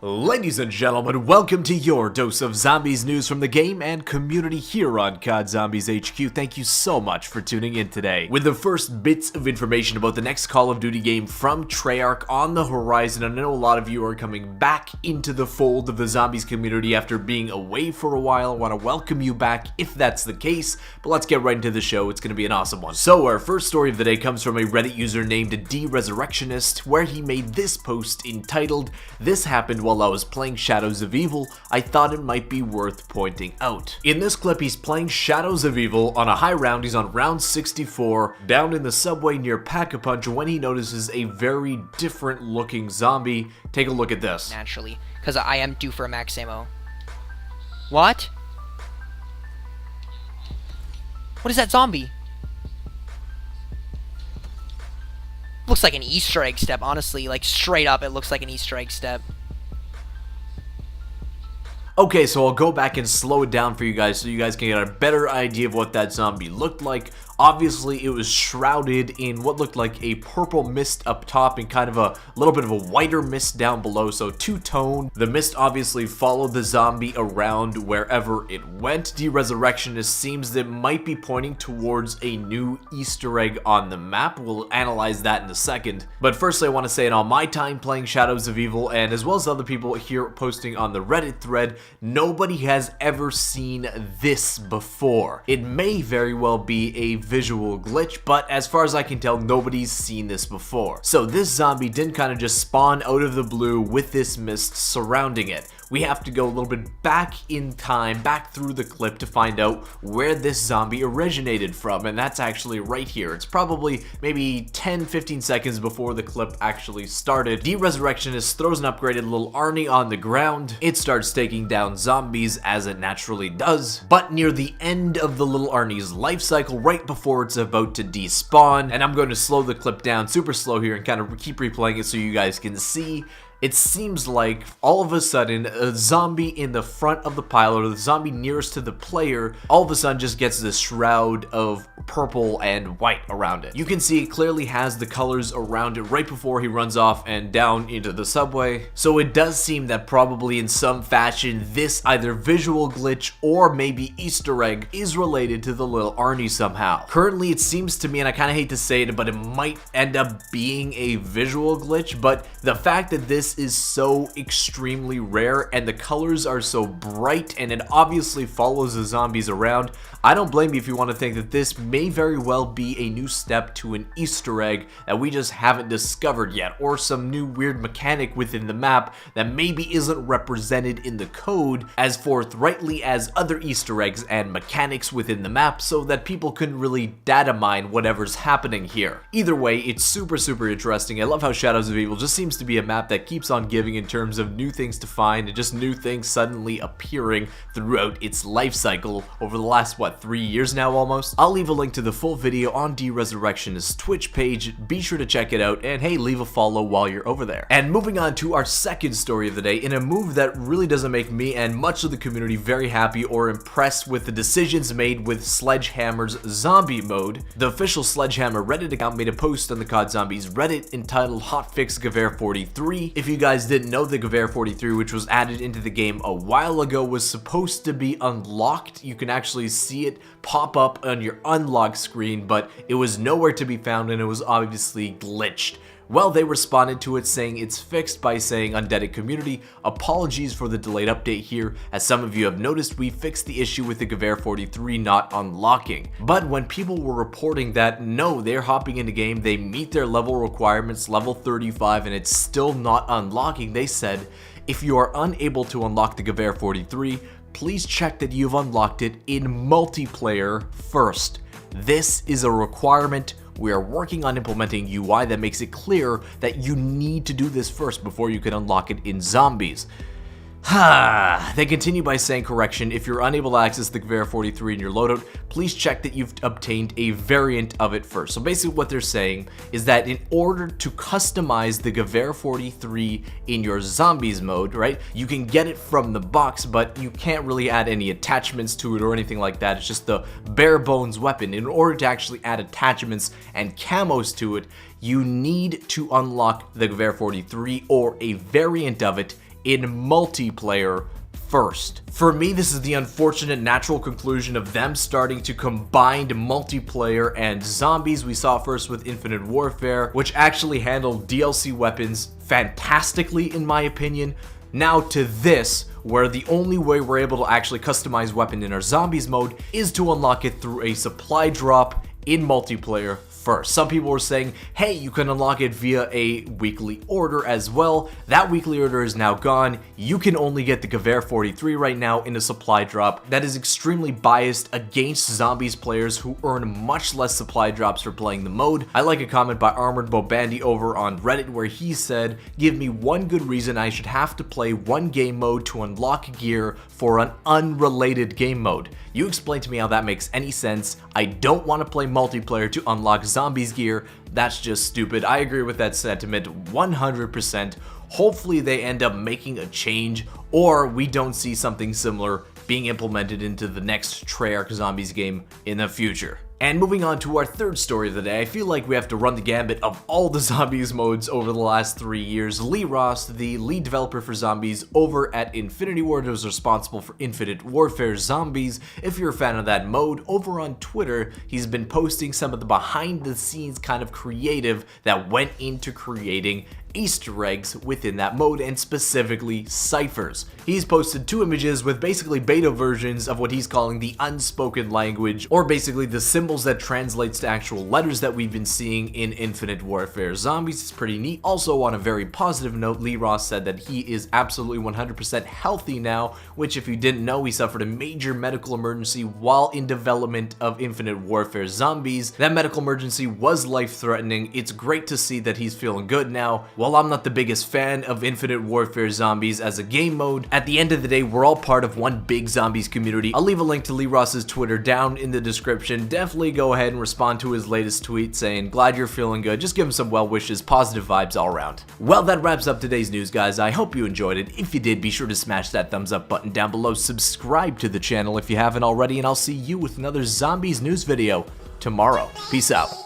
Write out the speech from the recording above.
Ladies and gentlemen, welcome to your dose of zombies news from the game and community here on COD Zombies HQ. Thank you so much for tuning in today. With the first bits of information about the next Call of Duty game from Treyarch on the horizon, I know a lot of you are coming back into the fold of the zombies community after being away for a while. I want to welcome you back if that's the case, but let's get right into the show. It's going to be an awesome one. So our first story of the day comes from a Reddit user named D-Resurrectionist, where he made this post entitled, "This happened while I was playing Shadows of Evil. I thought it might be worth pointing out." In this clip, he's playing Shadows of Evil on a high round. He's on round 64, down in the subway near Pack-a-Punch, when he notices a very different looking zombie. Take a look at this. Naturally, because I am due for a max ammo. What? What is that zombie? Looks like an Easter egg step, honestly. Like, straight up, it looks like an Easter egg step. Okay, so I'll go back and slow it down for you guys so you guys can get a better idea of what that zombie looked like. Obviously, it was shrouded in what looked like a purple mist up top and kind of a little bit of a whiter mist down below, so two-tone. The mist obviously followed the zombie around wherever it went. D-Resurrectionist seems that it might be pointing towards a new Easter egg on the map. We'll analyze that in a second. But firstly, I want to say in all my time playing Shadows of Evil, and as well as other people here posting on the Reddit thread, nobody has ever seen this before. It may very well be a visual glitch, but as far as I can tell, nobody's seen this before. So this zombie didn't kind of just spawn out of the blue with this mist surrounding it. We have to go a little bit back in time, back through the clip to find out where this zombie originated from, and that's actually right here. It's probably maybe 10-15 seconds before the clip actually started. D-Resurrectionist throws an upgraded little arnie on the ground. It starts taking down zombies as it naturally does, but near the end of the little arnie's life cycle, right before it's about to despawn, and I'm going to slow the clip down super slow here and kind of keep replaying it so you guys can see. It seems like all of a sudden a zombie in the front of the pile, or the zombie nearest to the player, all of a sudden just gets this shroud of purple and white around it. You can see it clearly has the colors around it right before he runs off and down into the subway. So it does seem that probably in some fashion this either visual glitch or maybe Easter egg is related to the little Arnie somehow. Currently it seems to me, and I kind of hate to say it, but it might end up being a visual glitch, but the fact that this is so extremely rare and the colors are so bright and it obviously follows the zombies around, I don't blame you if you want to think that this may very well be a new step to an Easter egg that we just haven't discovered yet, or some new weird mechanic within the map that maybe isn't represented in the code as forthrightly as other Easter eggs and mechanics within the map, so that people couldn't really data mine whatever's happening here. Either way, it's super interesting. I love how Shadows of Evil just seems to be a map that keeps on giving in terms of new things to find and just new things suddenly appearing throughout its life cycle over the last, 3 years now almost? I'll leave a link to the full video on D-Resurrectionist's Twitch page. Be sure to check it out, and hey, leave a follow while you're over there. And moving on to our second story of the day, in a move that really doesn't make me and much of the community very happy or impressed with the decisions made with Sledgehammer's zombie mode, the official Sledgehammer Reddit account made a post on the COD Zombies Reddit entitled Hotfix Gewehr 43. If you guys didn't know, the Gewehr 43, which was added into the game a while ago, was supposed to be unlocked. You can actually see it pop up on your unlock screen, but it was nowhere to be found and it was obviously glitched. Well, they responded to it saying it's fixed by saying, "Undeaded community, apologies for the delayed update here. As some of you have noticed, we fixed the issue with the Gewehr 43 not unlocking." But when people were reporting that no, they're hopping into game, they meet their level requirements, level 35, and it's still not unlocking, they said, "If you are unable to unlock the Gewehr 43, please check that you've unlocked it in multiplayer first. This is a requirement. We are working on implementing UI that makes it clear that you need to do this first before you can unlock it in zombies." They continue by saying, correction, if you're unable to access the Gewehr 43 in your loadout, please check that you've obtained a variant of it first. So basically what they're saying is that in order to customize the Gewehr 43 in your zombies mode, right, you can get it from the box, but you can't really add any attachments to it or anything like that. It's just the bare bones weapon. In order to actually add attachments and camos to it, you need to unlock the Gewehr 43 or a variant of it in multiplayer first. For me, this is the unfortunate natural conclusion of them starting to combine multiplayer and zombies. We saw first with Infinite Warfare, which actually handled DLC weapons fantastically in my opinion. Now to this, where the only way we're able to actually customize weapon in our zombies mode is to unlock it through a supply drop in multiplayer first. Some people were saying, hey, you can unlock it via a weekly order as well. That weekly order is now gone. You can only get the Gewehr 43 right now in a supply drop. That is extremely biased against zombies players who earn much less supply drops for playing the mode. I like a comment by Armored Bobandy over on Reddit where he said, give me one good reason I should have to play one game mode to unlock gear for an unrelated game mode. You explain to me how that makes any sense. I don't want to play multiplayer to unlock zombies gear. That's just stupid. I agree with that sentiment 100%. Hopefully they end up making a change, or we don't see something similar being implemented into the next Treyarch Zombies game in the future. And moving on to our third story of the day, I feel like we have to run the gambit of all the zombies modes over the last 3 years. Lee Ross, the lead developer for zombies over at Infinity Ward, was responsible for Infinite Warfare Zombies. If you're a fan of that mode, over on Twitter, he's been posting some of the behind the scenes kind of creative that went into creating Easter eggs within that mode, and specifically ciphers. He's posted 2 images with basically beta versions of what he's calling the unspoken language, or basically the symbols that translates to actual letters that we've been seeing in Infinite Warfare Zombies. It's pretty neat. Also, on a very positive note, Lee Ross said that he is absolutely 100% healthy now, which if you didn't know, he suffered a major medical emergency while in development of Infinite Warfare Zombies. That medical emergency was life-threatening. It's great to see that he's feeling good now. While I'm not the biggest fan of Infinite Warfare Zombies as a game mode, at the end of the day, we're all part of one big zombies community. I'll leave a link to Lee Ross's Twitter down in the description. Definitely go ahead and respond to his latest tweet saying, glad you're feeling good. Just give him some well wishes, positive vibes all around. Well, that wraps up today's news, guys. I hope you enjoyed it. If you did, be sure to smash that thumbs up button down below. Subscribe to the channel if you haven't already, and I'll see you with another zombies news video tomorrow. Peace out.